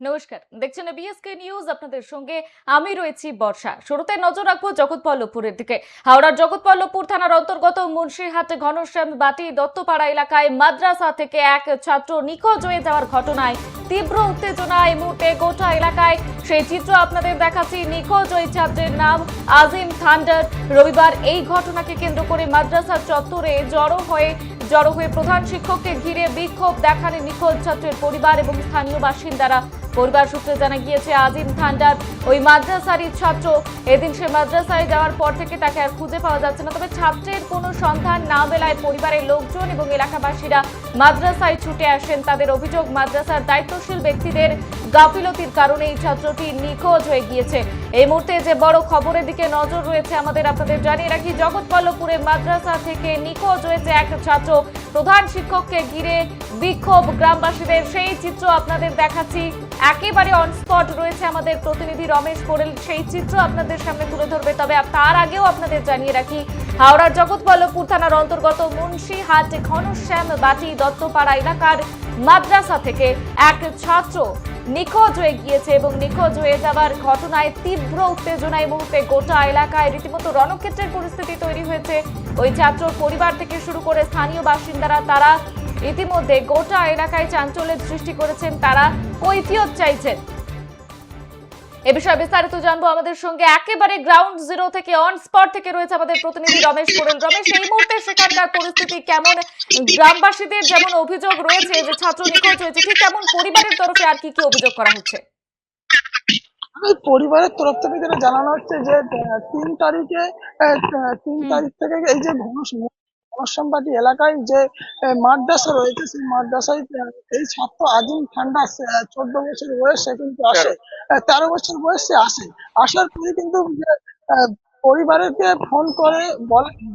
নমস্কার, দেখছেন BSK news. আপনাদের সঙ্গে আমি রয়েছি বর্ষা। শুরুতে নজর রাখবো জগৎবল্লভপুরের দিকে। হাওড়ার জগৎবল্লভপুর থানার অন্তর্গত মুন্সিরহাট ঘনশ্যাম বাটি দত্তপাড়া এলাকায় মাদ্রাসা থেকে এক ছাত্র নিখোঁজ হয়ে যাওয়ার ঘটনায় তীব্র উত্তেজনা এই মুহূর্তে গোটা এলাকায়। সেই চিত্র আপনাদের দেখাচ্ছি। নিখোঁজ ওই ছাত্রের নাম আজিম থান্ডার। রবিবার এই ঘটনাকে কেন্দ্র করে মাদ্রাসার চত্বরে জড়ো হয়ে প্রধান শিক্ষককে ঘিরে বিক্ষোভ দেখান নিখোঁজ ছাত্রের পরিবার এবং স্থানীয় বাসিন্দারা। পরিবার সূত্রে জানা গিয়েছে আজিম থান্ডার ওই মাদ্রাসারই ছাত্র। এদিন সে মাদ্রাসায় যাওয়ার পর থেকে তাকে আর খুঁজে পাওয়া যাচ্ছে না। তবে ছাত্রের কোনো সন্ধান না মেলায় পরিবারের লোকজন এবং এলাকাবাসীরা মাদ্রাসায় ছুটে আসেন। তাদের অভিযোগ, মাদ্রাসার দায়িত্বশীল ব্যক্তিদের গাফিলতির কারণে এই ছাত্রটি নিখোঁজ হয়ে গিয়েছে। এই মুহূর্তে যে বড় খবরের দিকে নজর রয়েছে আপনাদের জানিয়ে রাখি, জগৎবল্লভপুরে মাদ্রাসা থেকে নিখোঁজ হয়েছে এক ছাত্র। প্রধান শিক্ষককে ঘিরে বিক্ষোভ গ্রামবাসীদের, সেই চিত্র আপনাদের দেখাচ্ছি। একেবারে অন স্পট রয়েছে আমাদের প্রতিনিধি রমেশ কোরেল, সেই চিত্র আপনাদের সামনে তুলে ধরবে। তবে তার আগেও আপনাদের জানিয়ে রাখি, হাওড়ার জগৎবল্লভপুর থানার অন্তর্গত মুন্সিরহাট ঘনশ্যাম বাটি দত্তপাড়া এলাকার মাদ্রাসা থেকে এক ছাত্র নিখোঁজ হয়ে গিয়েছে এবং নিখোঁজ হয়ে যাওয়ার ঘটনায় তীব্র উত্তেজনা এই মুহূর্তে গোটা এলাকায়। রীতিমতো রণক্ষেত্রের পরিস্থিতি তৈরি হয়েছে। ওই ছাত্রর পরিবার থেকে শুরু করে স্থানীয় বাসিন্দারা, তারা ইতিমধ্যে গোটা এলাকায় চাঞ্চল্যের সৃষ্টি করেছেন। তারা কৈফিয়ত চাইছেন। এ বিষয়ে বিস্তারিত জানবো। আমাদের সঙ্গে একেবারে গ্রাউন্ড জিরো থেকে, অন স্পট থেকে রয়েছে আমাদের প্রতিনিধি রমেশ কোরেল। রমেশ, এই মুহূর্তে সেখানকার পরিস্থিতি কেমন? গ্রামবাসীদের যেমন অভিযোগ রয়েছে যে ছাত্র নিখোঁজ হয়েছে, ঠিক তেমন পরিবারের তরফে আর কি কি অভিযোগ করা হচ্ছে? পরিবারের তরফ থেকে যেটা জানানো হচ্ছে যে 3 তারিখ থেকে এই যে ঘনশ্যামবাটি এলাকায় যে মাদ্রাসা রয়েছে, সেই মাদ্রাসায় এই ছাত্র আজিম ঠান্ডা 14 বছর বয়স, সে কিন্তু আসে 13 বছর বয়স, সে আসার পরে কিন্তু আহ, পরিবারকে ফোন করে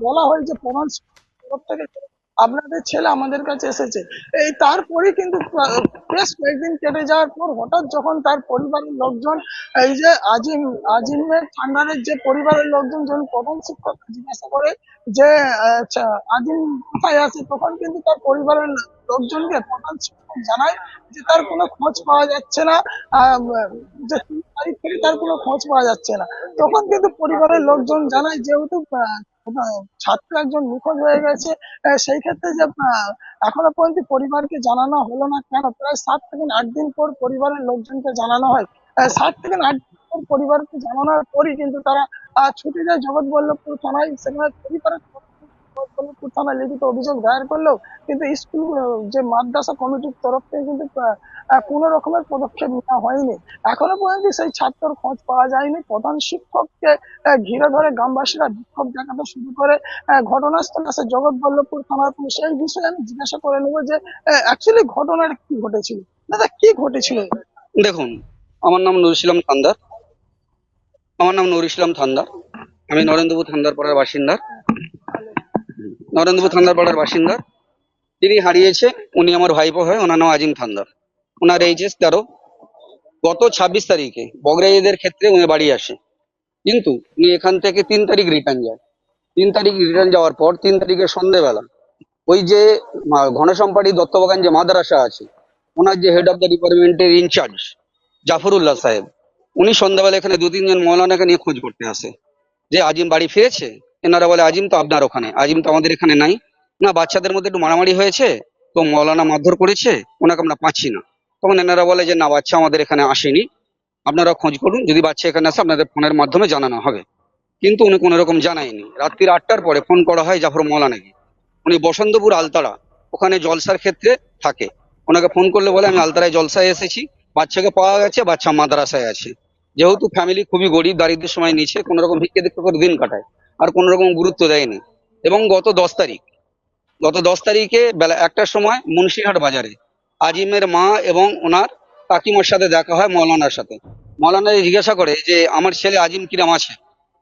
বলা হয় যে প্রধান শিক্ষকের তরফ থেকে আপনাদের ছেলে আমাদের কাছে এসেছে। এই তারপরে কিন্তু বেশ কয়েকদিন কেটে যাওয়ার পর হঠাৎ যখন তার পরিবারের লোকজন, এই যে আজিমের ঠান্ডারের যে পরিবারের লোকজন যখন প্রধান শিক্ষক জিজ্ঞাসা করে যে আজিম কোথায় আছে, তখন কিন্তু তার পরিবারের লোকজনকে প্রধান শিক্ষক জানায় যে তার কোনো খোঁজ পাওয়া যাচ্ছে না, যে 3 তারিখ থেকে তার কোনো খোঁজ পাওয়া যাচ্ছে না। তখন কিন্তু পরিবারের লোকজন জানায়, যেহেতু ছাত্র একজন নিখোঁজ হয়ে গেছে, সেই ক্ষেত্রে যে এখনো পর্যন্ত পরিবারকে জানানো হলো না কেন, প্রায় 7 থেকে 8 দিন পর পরিবারের লোকজনকে জানানো হয়। 7 থেকে 8 দিন পর পরিবারকে জানানোর পরই কিন্তু তারা ছুটে যায় জগৎবল্লভপুর থানায়। সেখানে পরিবারের জগৎবল্লভপুর থানায় লিখিত অভিযোগ দায়ের করলেও কিন্তু স্কুল যে মাদ্রাসা কমিটির তরফ থেকে কিন্তু কোনো রকমের পদক্ষেপ নেওয়া হয়নি। এখনো পর্যন্ত সেই ছাত্রর খোঁজ পাওয়া যায়নি। প্রধান শিক্ষককে ঘিরে ধরে গ্রামবাসীরা বিক্ষোভ দেখাতে শুরু করে। ঘটনাস্থলে আসে জগৎবল্লভপুর থানার পুলিশ। এই বিষয়ে আমি জিজ্ঞাসা করে নেবো যে অ্যাকচুয়ালি ঘটনাটা কি ঘটেছিল। দাদা, কি ঘটেছিল? দেখুন, আমার নাম নুর ইসলাম থান্দার। আমি নরেন্দ্রপুর থান্দার পাড়ার বাসিন্দা। যিনি হারিয়েছে উনি আমার ভাইপো হয়, ওনার নাম আজিম থান্দার। ওনার এইচএস 13। গত 26 তারিখে বগরাইদের ক্ষেত্রে উনি বাড়ি আসে, কিন্তু উনি এখান থেকে 3 তারিখ রিটার্ন যায়। 3 তারিখ রিটার্ন যাওয়ার পর 3 তারিখে সন্ধ্যেবেলা ওই যে ঘনশ্যামবাটি দত্তবাগান যে মাদ্রাসা আছে, ওনার যে হেড অফ দ্য ডিপার্টমেন্টের ইনচার্জ জাফরুল্লাহ সাহেব, উনি সন্ধ্যাবেলা এখানে 2-3 জন মৌলানাকে নিয়ে খোঁজ করতে আসে যে আজিম বাড়ি ফিরেছে। এনারা বলে আজিম তো আপনার ওখানে, আজিম তো আমাদের এখানে নাই। না, বাচ্চাদের মধ্যে একটু মারামারি হয়েছে, তো মৌলানা মারধর করেছে, ওনাকে আমরা পাচ্ছি না। তখন এনারা বলে যে না, বাচ্চা আমাদের এখানে আসেনি, আপনারা খোঁজ করুন, যদি বাচ্চা এখানে আসে আপনাদের ফোনের মাধ্যমে জানানো হবে। কিন্তু উনি কোনো রকম জানায়নি। রাত্রির 8টার পরে ফোন করা হয় জাফর মৌলানাকে। উনি বসন্তপুর আলতাড়া ওখানে জলসার ক্ষেত্রে থাকে। ওনাকে ফোন করলে বলে আমি আলতাড়ায় জলসায় এসেছি, বাচ্চাকে পাওয়া গেছে, বাচ্চা মাদ্রাসায় আছে। যেহেতু ফ্যামিলি খুবই গরিব, দারিদ্রের সময় নিচে কোনো রকম ভিক্ষে দিক্ষে করে দিন কাটায়, আর কোনো রকম গুরুত্ব দেয়নি। এবং গত 10 তারিখে বেলা 1টার সময় মুন্সিরহাট বাজারে আজিমের মা এবং ওনার কাকিমার সাথে দেখা হয় মৌলানার সাথে। মৌলানা জিজ্ঞাসা করে যে আমার ছেলে আজিম কিরাম আছে।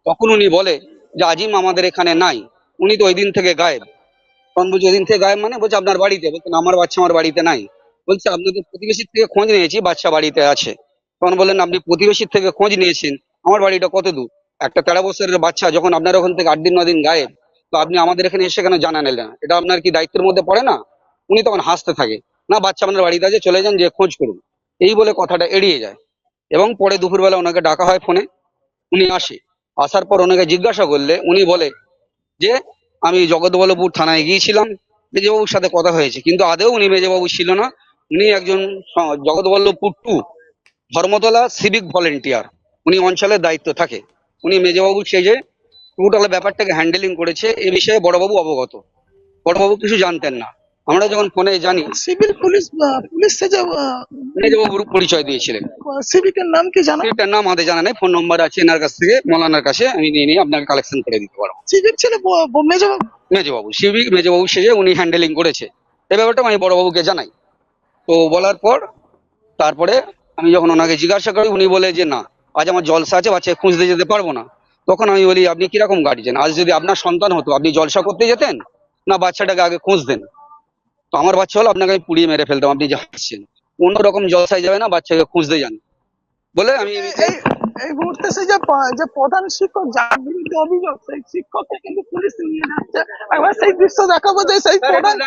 তখন উনি বলে যে আজিম আমাদের এখানে নাই, উনি তো ওই দিন থেকে গায়েব। তখন বলছি ওই দিন থেকে গায়েব মানে? বলছে আপনার বাড়িতে। বলছেন আমার বাচ্চা আমার বাড়িতে নাই। বলছে আপনাদের প্রতিবেশীর থেকে খোঁজ নিয়েছি, বাচ্চা বাড়িতে আছে। তখন বললেন আপনি প্রতিবেশীর থেকে খোঁজ নিয়েছেন, আমার বাড়িটা কত দূর? একটা 13 বছরের বাচ্চা যখন আপনার ওখান থেকে 8 দিন 9 দিন গায়েব, তো আপনি আমাদের এখানে এসে কেন জানা নিলেন? এটা আপনার কি দায়িত্বের মধ্যে পড়ে না? উনি তখন হাসতে থাকে, না বাচ্চা আপনার বাড়িতে আছে, চলে যান, যে খোঁজ করুন। এই বলে কথাটা এড়িয়ে যায়। এবং পরে দুপুরবেলা ওনাকে ডাকা হয় ফোনে, উনি আসে। আসার পর ওনাকে জিজ্ঞাসা করলে উনি বলে যে আমি জগৎবল্লভপুর থানায় গিয়েছিলাম, মেজবাবুর সাথে কথা হয়েছে, কিন্তু আদেও উনি মেজবাবু ছিল না। উনি একজন জগৎবল্লভপুর 2 ধর্মতলা সিভিক ভলেন্টিয়ার, উনি অঞ্চলের দায়িত্ব থাকে। উনি মেজবাবু সেজে টোটাল ব্যাপারটাকে হ্যান্ডেলিং করেছে। এ বিষয়ে বড়বাবু অবগত, বড়বাবু কিছু জানতেন না। আমরা যখন ফোনে জানি, সিভিল পুলিশ পুলিশ থেকে মেজবাবুর পরিচয় দিয়েছিলেন। সিভিকের নাম কি জানা? এটার নাম আমাদের জানা নেই, ফোন নম্বর আছে এনার কাছ থেকে, মৌলানার কাছে, আমি নিয়ে আপনাকে কালেকশন করে দিতে পারবো। সিভিক ছিল মেজবাবু। মেজবাবু সিভিক মেজবাবু সেজে উনি হ্যান্ডেলিং করেছে। এই ব্যাপারটা আমি বড়বাবুকে জানাই। তো বলার পর তারপরে আমি যখন ওনাকে জিজ্ঞাসা করি, উনি বলে যে না, আজ আমার জলসা আছে, বাচ্চাকে খুঁজতে যেতে পারবো না। তখন আমি বলি, আপনি কিরকম গার্জিয়ান? আজ যদি আপনার সন্তান হতো, আপনি জলসা করতে যেতেন না বাচ্চাটাকে আগে খুঁজতেন? তো আমার বাচ্চা হলো, আপনাকে আমি পুড়িয়ে মেরে ফেলতাম, আপনি যা হাসছেন। কোনো রকম জলসায় যাবে না, বাচ্চাকে খুঁজতে যান বলে আমি এই এই মুহূর্তে সেই যে প্রধান শিক্ষক যার বিরুদ্ধে অভিযোগ, সেই শিক্ষককে কিন্তু পুলিশ নিয়ে যাচ্ছে। একবার সেই দৃশ্য দেখাবো যে সেই প্রধান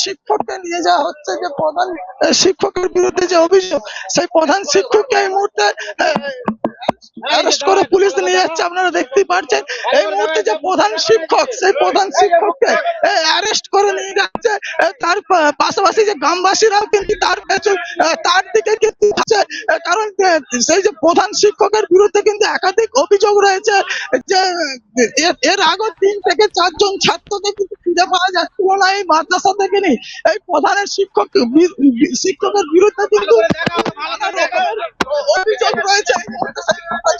শিক্ষককে নিয়ে যাওয়া হচ্ছে, যে প্রধান শিক্ষকের বিরুদ্ধে যে অভিযোগ, সেই প্রধান শিক্ষককে এই মুহূর্তে অ্যারেস্ট করে পুলিশ নিয়ে যাচ্ছে। আপনারা দেখতেই পাচ্ছেন এই মুহূর্তে যে প্রধান শিক্ষক, সেই প্রধান শিক্ষককে অ্যারেস্ট করে নিয়ে যাচ্ছে। তার পাশাপাশি যে গ্রামবাসীরাও কিন্তু তার পেছন তার দিকে কিন্তু আছে। কারণ সেই যে প্রধান শিক্ষকের বিরুদ্ধে কিন্তু একাধিক অভিযোগ রয়েছে যে এর আগে 3 থেকে 4 জন ছাত্রকে কিন্তু খুঁজে পাওয়া যাচ্ছিল না এই মাদ্রাসা থেকে। নেই এই প্রধানের শিক্ষকের বিরুদ্ধে কিন্তু নানা রকমের অভিযোগ রয়েছে। এই মুহূর্তে সেই প্রধান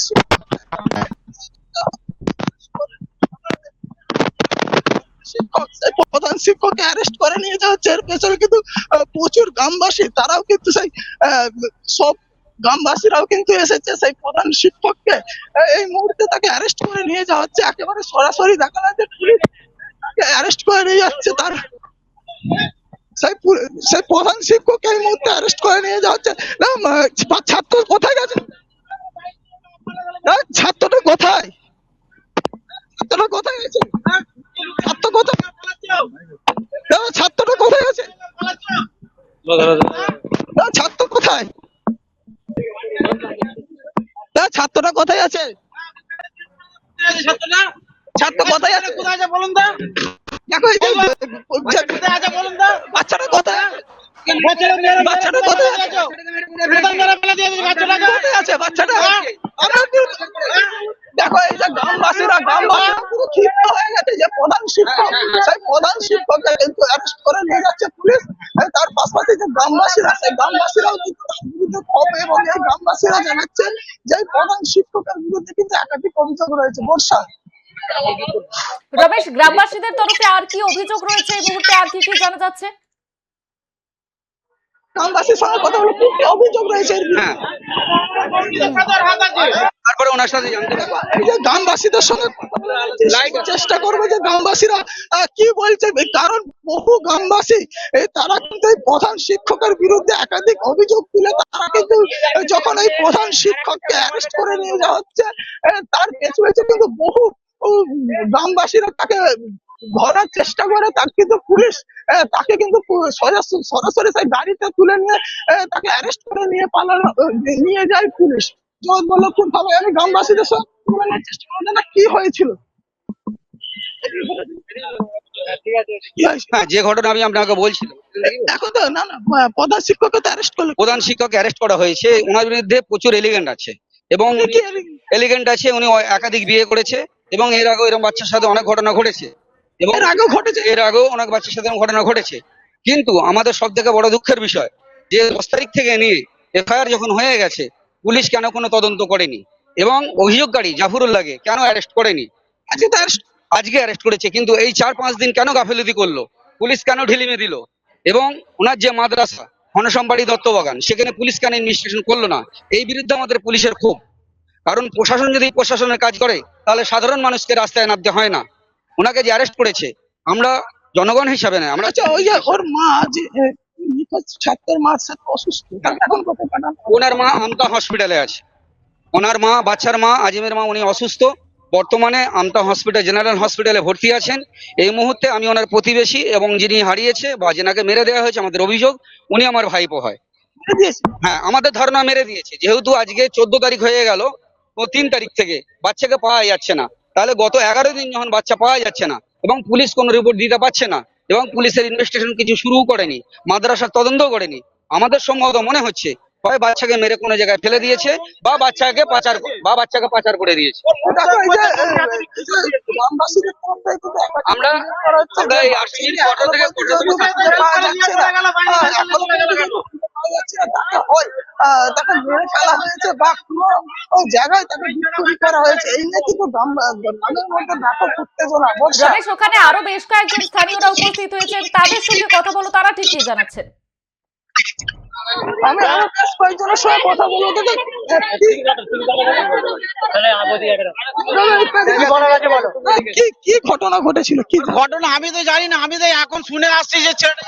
সেই প্রধান শিক্ষককে অ্যারেস্ট করে নিয়ে যাওয়া হচ্ছে। এর পেছনে কিন্তু প্রচুর গ্রামবাসী, তারাও কিন্তু সেই সব গ্রামবাসীরাও কিন্তু এসেছে সেই প্রধান শিক্ষককে এই মুহূর্তে তাকে অ্যারেস্ট করে নিয়ে যাওয়া হচ্ছে। একেবারে সরাসরি দেখা যাচ্ছে পুলিশ তাকে অ্যারেস্ট করে নিয়ে যাচ্ছে। তার সেই প্রধান শিক্ষককে এই মুহূর্তে অ্যারেস্ট করে নিয়ে যাওয়া হচ্ছে। ছাত্র কোথায় গেছে? ছাত্রটা কোথায়? ছাত্রটা কোথায় গেছে? ছাত্র কোথায়? ছাত্রটা কোথায় আছে? ছাত্র কোথায়? ছাত্রটা কোথায় আছে? ছাত্র কোথায় আছে? বলুন তো। দেখো এই যে বাচ্চাটা কোথায়? বাচ্চাটা কোথায় আছে? বাচ্চাটা দেখো এই যে গ্রামবাসীরা পুরো ক্ষিপ্ত হয়ে গেছে যে প্রধান শিক্ষক, সেই প্রধান শিক্ষককে কিন্তু অ্যারেস্ট করে নিয়ে যাচ্ছে পুলিশ। তার পাশাপাশি যে গ্রামবাসীরা, সেই গ্রামবাসীরাও কিন্তু তার বিরুদ্ধে ক্ষোভ, এবং এই গ্রামবাসীরা জানাচ্ছে যে এই প্রধান শিক্ষকের বিরুদ্ধে কিন্তু একাধিক অভিযোগ রয়েছে। বর্ষা, রমেশ, গ্রামবাসীদের তরফে আর কি অভিযোগ রয়েছে এই মুহূর্তে, আর কি কি জানা যাচ্ছে? গ্রামবাসীর সঙ্গে কথা বলে কি কি অভিযোগ রয়েছে এর বিরুদ্ধে? তারপরে ওনার সাথে জানতে পারবো। এই যে গ্রামবাসীদের সঙ্গে কথা বলার চেষ্টা করবে যে গ্রামবাসীরা কি বলছে। কারণ বহু গ্রামবাসী তারা কিন্তু এই প্রধান শিক্ষকের বিরুদ্ধে একাধিক অভিযোগ তুলে তারা কিন্তু যখন এই প্রধান শিক্ষককে অ্যারেস্ট করে নিয়ে যাওয়া হচ্ছে, তার পেছু পেছু কিন্তু বহু গ্রামবাসীরা তাকে ধরার চেষ্টা করে। তার কিন্তু পুলিশ তাকে কিন্তু সরাসরি সেই গাড়িতে তুলে নিয়ে তাকে অ্যারেস্ট করে নিয়ে যায় পুলিশ। জগৎবল্লভপুর ভাবে আমি গ্রামবাসীদের সঙ্গে তুলে নেওয়ার চেষ্টা করবো না কি হয়েছিল। হ্যাঁ, যে ঘটনা আমি আপনাকে বলছিলাম, এখন তো না প্রধান শিক্ষককে তো অ্যারেস্ট করলো। প্রধান শিক্ষককে অ্যারেস্ট করা হয়েছে। ওনার বিরুদ্ধে প্রচুর এলিগেন্ট আছে, এবং এলিগেন্ট আছে উনি একাধিক বিয়ে করেছে, এবং এর আগেও এরকম বাচ্চার সাথে অনেক ঘটনা ঘটেছে, এবং এর আগেও অনেক বাচ্চার সাথে ঘটনা ঘটেছে। কিন্তু আমাদের সব থেকে বড় দুঃখের বিষয় যে 10 তারিখ থেকে নিয়ে এফআইআর যখন হয়ে গেছে, পুলিশ কেন কোনো তদন্ত করেনি, এবং অভিযোগকারী জাফরুল্লাহকে কেন অ্যারেস্ট করেনি। আজকে অ্যারেস্ট করেছে, কিন্তু এই 4-5 দিন কেন গাফিলতি করলো, পুলিশ কেন ঢিলিমে দিল। এবং ওনার যে মাদ্রাসা ঘনশ্যামবাড়ি দত্তবাগান, সেখানে পুলিশ কেন ইনভেস্টিগেশন করলো না, এই বিরুদ্ধে আমাদের পুলিশের ক্ষোভ। কারণ প্রশাসন যদি প্রশাসনের কাজ করে, তাহলে সাধারণ মানুষকে রাস্তায় নামতে হয় না। ওনাকে যে অ্যারেস্ট করেছে, আমরা জনগণ হিসাবে না, আমরা ওই যে ওর মা যে ছাত্রের মা অসুস্থ, এখন কোথায় পাঠানো? ওনার মা আমতা হসপিটালে আছে। ওনার মা, বাচ্চার মা, আজিমের মা, উনি অসুস্থ, বর্তমানে আমতা হসপিটাল, জেনারেল হসপিটালে ভর্তি আছেন। এই মুহূর্তে আমি ওনার প্রতিবেশী, এবং যিনি হারিয়েছে বা যেনাকে মেরে দেওয়া হয়েছে আমাদের অভিযোগ, উনি আমার ভাইপো হয়। মেরে দিয়েছে। হ্যাঁ, আমাদের ধারণা মেরে দিয়েছে। যেহেতু আজকে 14 তারিখ হয়ে গেল, তো 3 তারিখ থেকে বাচ্চাকে পাওয়া যাচ্ছে না, তাহলে গত 11 দিন যখন বাচ্চা পাওয়া যাচ্ছে না এবং পুলিশ কোনো রিপোর্ট দিতে পারছে না এবং পুলিশের ইনভেস্টিগেশন কিছু শুরুও করেনি, মাদ্রাসার তদন্তও করেনি, আমাদের সম্ভবত মনে হচ্ছে হয় বাচ্চাকে মেরে কোনো জায়গায় ফেলে দিয়েছে বা বাচ্চাকে পাচার করে দিয়েছে। দেখো এই যে গ্রামবাসীদের তরফ থেকে কিন্তু একটা আমরা অভিযোগ করা হচ্ছে আমরা যে এই আরসিবির কোয়ার্টার থেকে যদিও খুঁজে পাওয়া যাচ্ছে না, এখনো পর্যন্ত যদিও খুঁজে পাওয়া যাচ্ছে না, তাকে হয় তাকে মেরে ফেলা হয়েছে বা কোনো জায়গায় তাকে বিক্রি করা হয়েছে। এই নিয়ে কিন্তু গ্রামের মধ্যে ব্যাপক উত্তেজনা। বর্ষা, রমেশ, ওখানে আরো বেশ কয়েকজন স্থানীয়রা উপস্থিত হয়েছেন, তাদের সঙ্গে কথা বলো, তারা ঠিক কি জানাচ্ছেন? আমি আরো বেশ কয়েকজনের সঙ্গে কথা বলবো। দেখুন, কি ঘটনা ঘটেছিল, কি ঘটনা আমি তো জানি না, আমি তো এখন শুনে আসছি যে ছেলেটা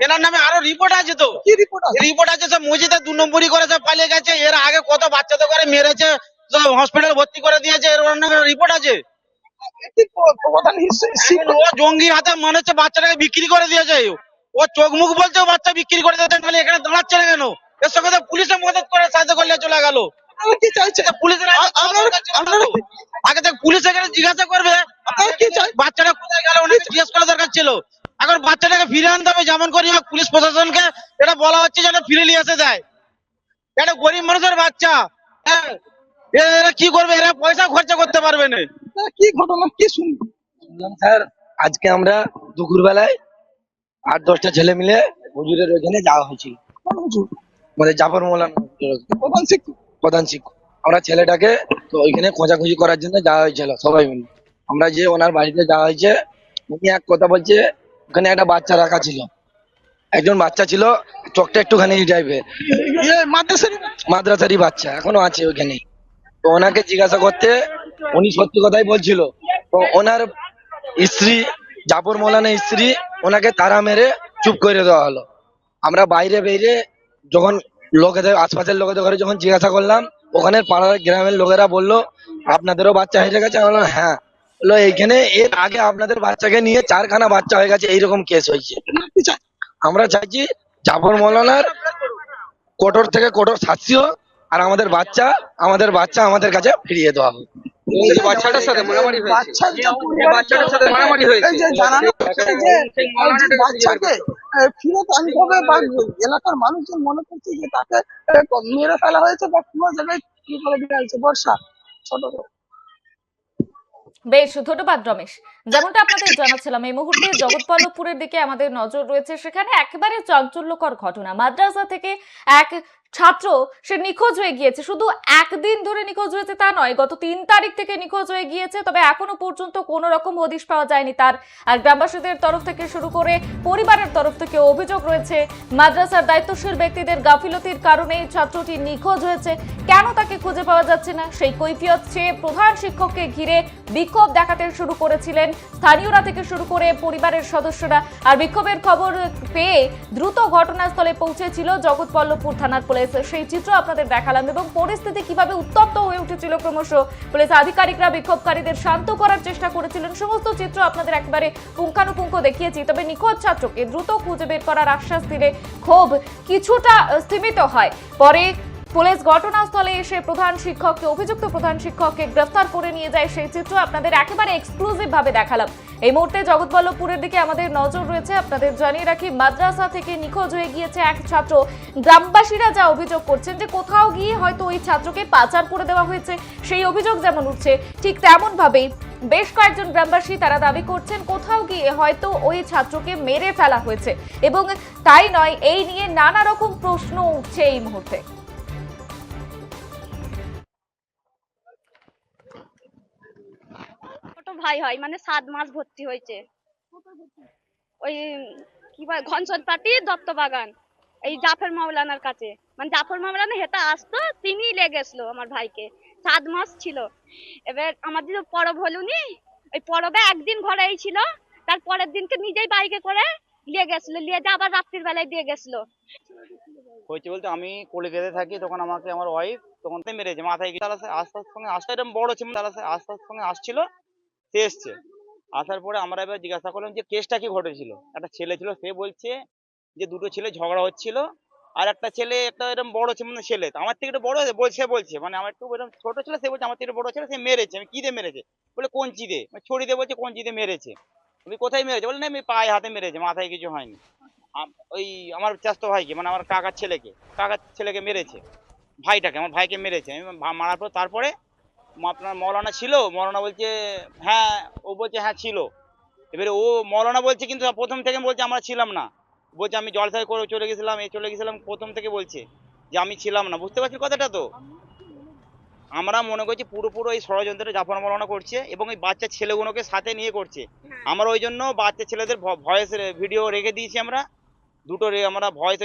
এনার নামে আরো রিপোর্ট আছে। তো কি রিপোর্ট আছে? রিপোর্ট আছে, সে মসজিদে 2 নম্বরই করে সে পালিয়ে গেছে। এর আগে কত বাচ্চাদের করে মেরেছে, হসপিটাল ভর্তি করে দিয়েছে, এর ওর নামে রিপোর্ট আছে। কি প্রধান হিসেবে এখন ও জঙ্গি হাতে মনে হচ্ছে বাচ্চাটাকে বিক্রি করে দিয়েছে। ও চোখ মুখ বলছে ও বাচ্চা বিক্রি করে দিয়েছে, নাহলে এখানে দাঁড়াচ্ছে না কেন? এর সঙ্গে তো পুলিশে মদত করে সাহায্য করলে চলে গেল। কি চাইছে? পুলিশের আগে দেখ, পুলিশ এখানে জিজ্ঞাসা করবে আপনারা কি চাই? বাচ্চাটা কোথায় গেল, ওনাকে জিজ্ঞেস করা দরকার ছিল। এখন বাচ্চাটাকে ফিরে আনতে হবে যেমন করি হোক। পুলিশ প্রশাসনকে এটা বলা হচ্ছে যেন ফিরে নিয়ে এসে যায়। এটা গরিব মানুষের বাচ্চা, হ্যাঁ, এরা কি করবে? এরা পয়সা খরচা করতে পারবে না। কি ঘটনা, কি শুনবো? শুনলাম স্যার, আজকে আমরা দুপুর বেলায় 8-10টা ছেলে মিলে হুজুরের ওইখানে যাওয়া হয়েছিল। কোন হুজুর? মানে জাফর মৌলানা হুজুরের ওখানে, প্রধান শিক্ষক? প্রধান শিক্ষক। আমরা ছেলেটাকে তো ওইখানে খোঁজাখুঁজি করার জন্য যাওয়া হয়েছিল সবাই মিলে। আমরা যে ওনার বাড়িতে যাওয়া হয়েছে, উনি এক কথা বলছে ওখানে একটা বাচ্চা রাখা ছিল, একজন বাচ্চা ছিল, চোখটা একটুখানি এই টাইপের, মাদ্রাসার মাদ্রাসারই বাচ্চা এখনো আছে ওইখানে। তো ওনাকে জিজ্ঞাসা করতে উনি সত্যি কথাই বলছিল। তো ওনার স্ত্রী, জাফর মৌলানার স্ত্রী, ওনাকে তাড়া মেরে চুপ করে দেওয়া হলো। আমরা বাইরে বেরিয়ে যখন লোকেদের, আশপাশের লোকেদের ঘরে যখন জিজ্ঞাসা করলাম, ওখানে পাড়ার গ্রামের লোকেরা বললো আপনাদেরও বাচ্চা হয়ে গেছে। আমরা বললাম হ্যাঁ। বললো এইখানে এর আগে আপনাদের বাচ্চাকে নিয়ে 4খানা বাচ্চা হয়ে গেছে, এইরকম কেস হয়েছে। কি চাই? আমরা চাইছি জাফর মৌলানার কঠোর থেকে কঠোর শাস্তি হোক, আর আমাদের বাচ্চা আমাদের কাছে ফিরিয়ে দেওয়া হোক। এই যে বাচ্চাটার সাথে মারামারি হয়েছে, বাচ্চার যে এই বাচ্চাটার সাথে মারামারি হয়েছে, এই যে জানানো হচ্ছে যে যে বাচ্চাকে ফিরত আনতে হবে বা এলাকার মানুষজন মনে করছে যে তাকে মেরে ফেলা হয়েছে বা কোনো জায়গায় কি করে দেওয়া হয়েছে। বর্ষা, ছোট করে। বেশ, ধন্যবাদ রমেশ। যেমনটা আপনাদের জানাচ্ছিলাম, এই মুহূর্তে জগৎবল্লভপুরের দিকে আমাদের নজর রয়েছে। সেখানে একেবারে চাঞ্চল্যকর ঘটনা, মাদ্রাসা থেকে এক ছাত্র সে নিখোঁজ হয়ে গিয়েছে। শুধু একদিন ধরে নিখোঁজ হয়েছে তা নয়, গত 3 তারিখ থেকে নিখোঁজ হয়ে গিয়েছে। তবে এখনো পর্যন্ত কোনো রকম হদিশ পাওয়া যায়নি তার। আর গ্রামবাসীদের তরফ থেকে শুরু করে পরিবারের তরফ থেকে অভিযোগ রয়েছে মাদ্রাসার দায়িত্বশীল ব্যক্তিদের গাফিলতির কারণে ছাত্রটি নিখোঁজ হয়েছে। কেন তাকে খুঁজে পাওয়া যাচ্ছে না সেই কৈফিয়ত চেয়ে প্রধান শিক্ষককে ঘিরে বিক্ষোভ দেখাতে শুরু করেছিলেন স্থানীয়রা থেকে শুরু করে পরিবারের সদস্যরা। আর বিক্ষোভের খবর পেয়ে দ্রুত ঘটনাস্থলে পৌঁছেছিল জগৎবল্লভপুর থানার পুলিশ। সেই চিত্র আপনাদের দেখালাম এবং পরিস্থিতি কিভাবে উত্তপ্ত হয়ে উঠেছিল ক্রমশ। পুলিশ আধিকারিকরা বিক্ষোভকারীদের শান্ত করার চেষ্টা করেছিলেন, সমস্ত চিত্র আপনাদের একেবারে পুঙ্খানুপুঙ্খ দেখিয়েছি। তবে নিখোঁজ ছাত্রকে দ্রুত খুঁজে বের করার আশ্বাস দিলে ক্ষোভ কিছুটা স্তীমিত হয়। পরে পুলিশ ঘটনাস্থলে এসে অভিযুক্ত প্রধান শিক্ষককে গ্রেফতার করে নিয়ে যায়। সেই চিত্র আপনাদের একেবারে এক্সক্লুসিভ ভাবে দেখালাম। এই মুহূর্তে জগৎবল্লভপুরের দিকে আমাদের নজর রয়েছে। আপনাদের জানিয়ে রাখি, মাদ্রাসা থেকে নিখোঁজ হয়ে গিয়েছে এক ছাত্র। গ্রামবাসীরা যা অভিযোগ করছেন যে কোথাও গিয়ে হয়তো ওই ছাত্রকে পাচার করে দেওয়া হয়েছে, সেই অভিযোগ যেমন উঠছে ঠিক তেমন ভাবেই বেশ কয়েকজন গ্রামবাসী তারা দাবি করছেন কোথাও গিয়ে হয়তো ওই ছাত্রকে মেরে ফেলা হয়েছে। এবং তাই নয়, এই নিয়ে নানা রকম প্রশ্ন উঠছে এই মুহূর্তে। ছোট ভাই হয়, মানে 7 মাস ভর্তি হয়েছে। ওই কি বলে ঘনসরপাটি দত্তবাগান, এই জাফর মাওলানার কাছে। মানে জাফর মাওলানা হেতা আসতো, তিনি লেগেছিল আমার ভাইকে। 7 মাস ছিল। এবার আমাদের পরব হলুনি, ওই পরবে একদিন ঘরে ছিল, তার পরের দিনকে নিজেই বাইকে করে নিয়ে গেছিল, নিয়ে যা আবার রাত্রির বেলায় দিয়ে গেছিল। হয়েছে বলতে আমি কলিকাতায় থাকি, তখন আমাকে আমার ওয়াইফ তখন মেরেছে মাথায়। তার আস্তে সঙ্গে আসতে এরকম বড় ছিল, তার আস্তে সঙ্গে আসছিল, সে এসছে। আসার পরে আমরা এবার জিজ্ঞাসা করলাম যে কেসটা কি ঘটেছিল। একটা ছেলে ছিল, সে বলছে যে দুটো ছেলে ঝগড়া হচ্ছিল, আর একটা ছেলে একটা এরকম বড় ছেলে মানে ছেলে তো আমার থেকে একটু বড় বলছে বলছে মানে আমার একটু এরকম ছোট ছেলে সে বলছে আমার থেকে একটু বড় ছেলে সে মেরেছে। আমি কি দিয়ে মেরেছে বলে কঞ্চি দিয়ে মানে ছড়ি দিয়ে বলছে কঞ্চি দিয়ে মেরেছে। আমি কোথায় মেরেছে বলে না আমি পায়ে হাতে মেরেছে মাথায় কিছু হয়নি। ওই আমার চাচাতো ভাইকে মানে আমার কাকার ছেলেকে মেরেছে ভাইটাকে আমার ভাইকে মেরেছে। আমি মারার পর তারপরে আপনার মৌলানা ছিল মৌলানা বলছে হ্যাঁ ও বলছে হ্যাঁ ছিল। এবারে ও মৌলানা বলছে কিন্তু প্রথম থেকে বলছে আমরা ছিলাম না। বলছে আমি জলসায় করে চলে গেছিলাম চলে গেছিলাম প্রথম থেকে বলছে যে আমি ছিলাম না। বুঝতে পারছি কথাটা তো? আমরা মনে করছি পুরো এই ষড়যন্ত্রে জাফর মৌলানা করছে এবং এই বাচ্চা ছেলেগুলোকে সাথে নিয়ে করছে। আমরা ওই জন্য বাচ্চা ছেলেদের ভয়েস ভিডিও রেখে দিয়েছি আমরা দুটো আমরা ভয়েস